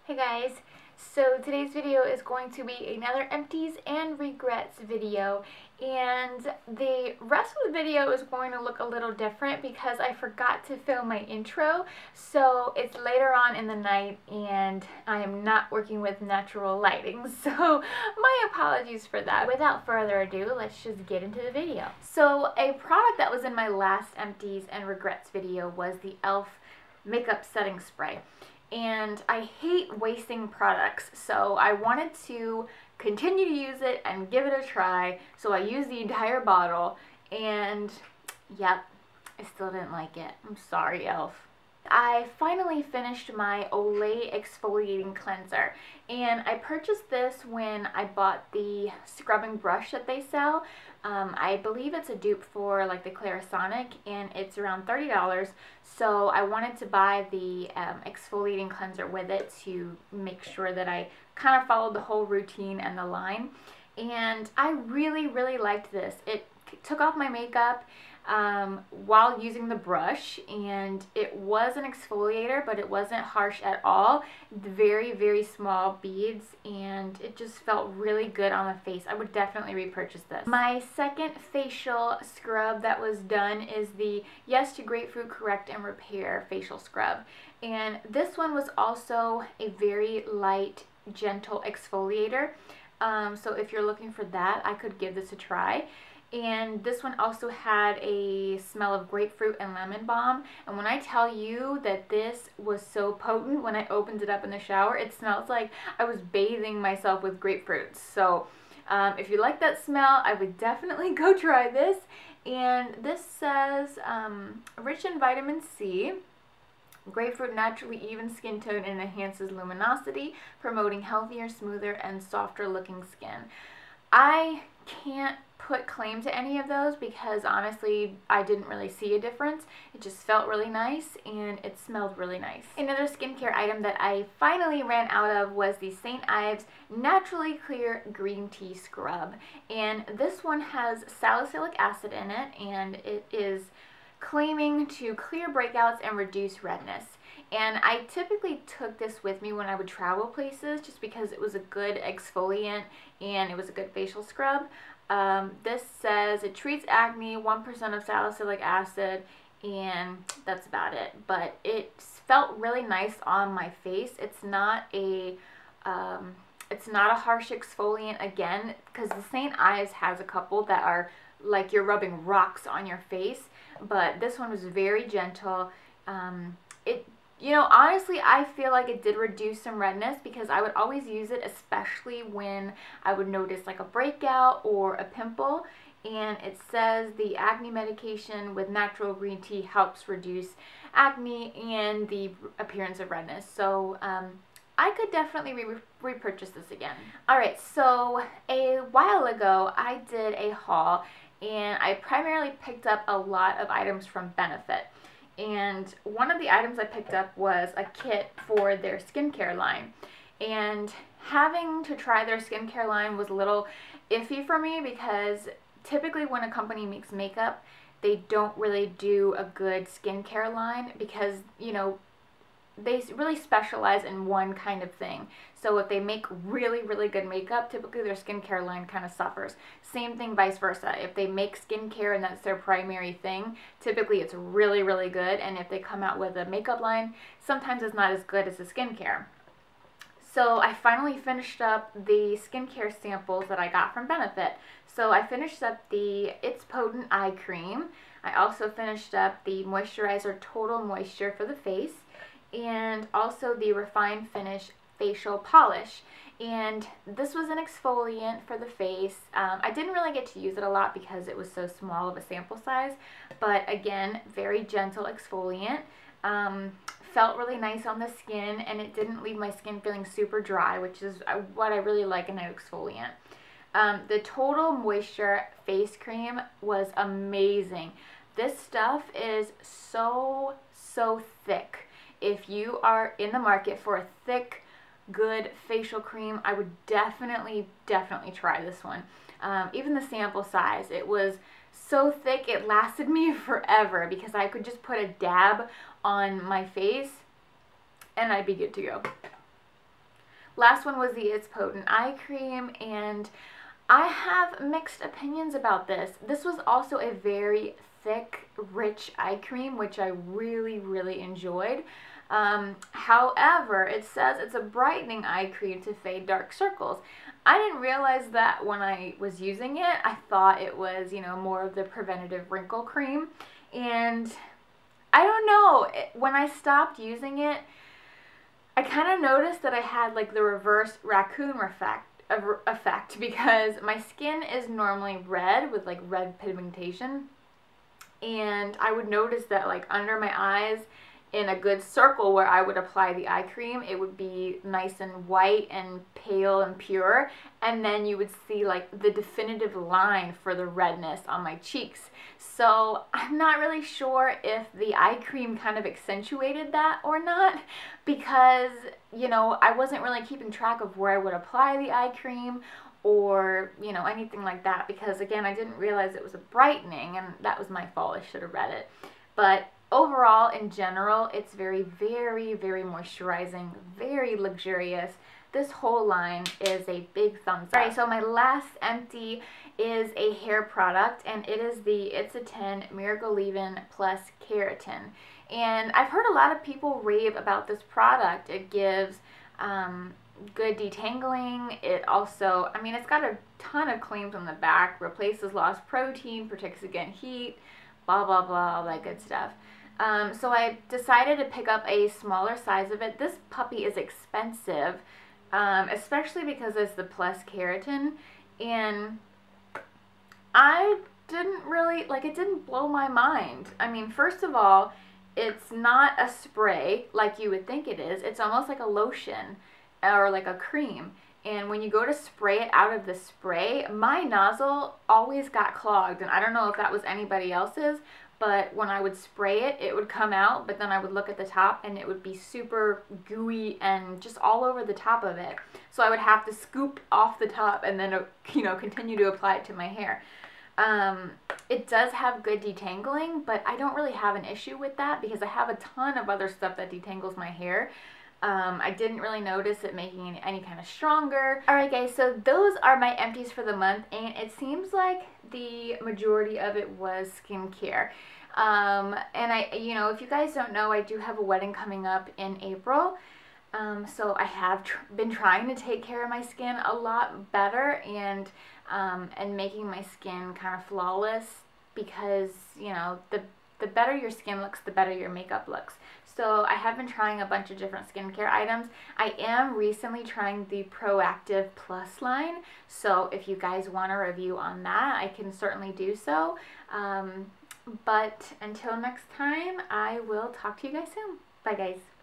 Hey guys, so today's video is going to be another Empties and Regrets video, and the rest of the video is going to look a little different because I forgot to film my intro, so it's later on in the night and I am not working with natural lighting, so my apologies for that. Without further ado, let's just get into the video. So a product that was in my last Empties and Regrets video was the e.l.f. makeup setting spray. And I hate wasting products, so I wanted to continue to use it and give it a try. So I used the entire bottle, and yep, I still didn't like it. I'm sorry, e.l.f. I finally finished my Olay exfoliating cleanser, and I purchased this when I bought the scrubbing brush that they sell. I believe it's a dupe for like the Clarisonic, and it's around $30, so I wanted to buy the exfoliating cleanser with it to make sure that I kind of followed the whole routine and the line, and I really liked this. It took off my makeup while using the brush, and it was an exfoliator, but it wasn't harsh at all. Very small beads, and it just felt really good on the face. I would definitely repurchase this. My second facial scrub that was done is the Yes to Grapefruit Correct and Repair facial scrub, and this one was also a very light, gentle exfoliator. So if you're looking for that, I could give this a try. And this one also had a smell of grapefruit and lemon balm. And when I tell you that this was so potent, when I opened it up in the shower, it smells like I was bathing myself with grapefruit. So if you like that smell, I would definitely go try this. And this says rich in vitamin C. Grapefruit naturally evens skin tone and enhances luminosity, promoting healthier, smoother, and softer looking skin. I can't put claim to any of those because honestly I didn't really see a difference. It just felt really nice and it smelled really nice. Another skincare item that I finally ran out of was the St. Ives Naturally Clear Green Tea Scrub, and this one has salicylic acid in it, and it is claiming to clear breakouts and reduce redness. And I typically took this with me when I would travel places just because it was a good exfoliant and it was a good facial scrub. This says it treats acne, 1% of salicylic acid, and that's about it. But it felt really nice on my face. It's not a harsh exfoliant again, because the St. Ives has a couple that are like you're rubbing rocks on your face, but this one was very gentle. You know, honestly, I feel like it did reduce some redness because I would always use it, especially when I would notice like a breakout or a pimple. And it says the acne medication with natural green tea helps reduce acne and the appearance of redness. So I could definitely repurchase this again. Alright, so a while ago I did a haul, and I primarily picked up a lot of items from Benefit. And one of the items I picked up was a kit for their skincare line. And having to try their skincare line was a little iffy for me because typically when a company makes makeup, they don't really do a good skincare line because, you know, they really specialize in one kind of thing. So if they make really good makeup, typically their skincare line kind of suffers. Same thing vice versa. If they make skincare and that's their primary thing, typically it's really good. And if they come out with a makeup line, sometimes it's not as good as the skincare. So I finally finished up the skincare samples that I got from Benefit. So I finished up the It's Potent Eye Cream. I also finished up the Moisturizer Total Moisture for the face, and also the Refined Finish Facial Polish. And this was an exfoliant for the face. I didn't really get to use it a lot because it was so small of a sample size, but again, very gentle exfoliant. Felt really nice on the skin, and it didn't leave my skin feeling super dry, which is what I really like in an exfoliant. The Total Moisture Face Cream was amazing. This stuff is so thick. If you are in the market for a thick, good facial cream, I would definitely try this one. Even the sample size, it was so thick it lasted me forever because I could just put a dab on my face and I'd be good to go. last one was the It's Potent Eye Cream, and I have mixed opinions about this. This was also a very thick, rich eye cream, which I really, really enjoyed. However, it says it's a brightening eye cream to fade dark circles. I didn't realize that when I was using it. I thought it was, you know, more of the preventative wrinkle cream. And I don't know, when I stopped using it, I kind of noticed that I had like the reverse raccoon effect because my skin is normally red with like red pigmentation, and I would notice that like under my eyes in a good circle where I would apply the eye cream, it would be nice and white and pale and pure, and then you would see like the definitive line for the redness on my cheeks. So I'm not really sure if the eye cream kind of accentuated that or not, because, you know, I wasn't really keeping track of where I would apply the eye cream or, you know, anything like that, because again, I didn't realize it was a brightening, and that was my fault. I should have read it. But overall, in general, it's very, very, very moisturizing, very luxurious. This whole line is a big thumbs up. Alright, so my last empty is a hair product, and it is the It's a 10 Miracle Leave-In Plus Keratin. And I've heard a lot of people rave about this product. It gives good detangling. It also, I mean, it's got a ton of claims on the back. Replaces lost protein, protects against heat, blah, blah, blah, all that good stuff. So I decided to pick up a smaller size of it. This puppy is expensive, especially because it's the Plus Keratin, and I didn't really, like, it didn't blow my mind. I mean, first of all, it's not a spray like you would think it is. It's almost like a lotion or like a cream. And when you go to spray it out of the spray, my nozzle always got clogged. And I don't know if that was anybody else's, but when I would spray it, it would come out, but then I would look at the top and it would be super gooey and just all over the top of it. So I would have to scoop off the top and then, you know, continue to apply it to my hair. It does have good detangling, but I don't really have an issue with that because I have a ton of other stuff that detangles my hair. I didn't really notice it making it any kind of stronger. Alright guys, so those are my empties for the month, and it seems like the majority of it was skincare. And you know, if you guys don't know, I do have a wedding coming up in April. So I have been trying to take care of my skin a lot better, and making my skin kind of flawless, because, you know, the better your skin looks, the better your makeup looks. So I have been trying a bunch of different skincare items. I am recently trying the Proactive Plus line, so if you guys want a review on that, I can certainly do so. But until next time, I will talk to you guys soon. Bye guys.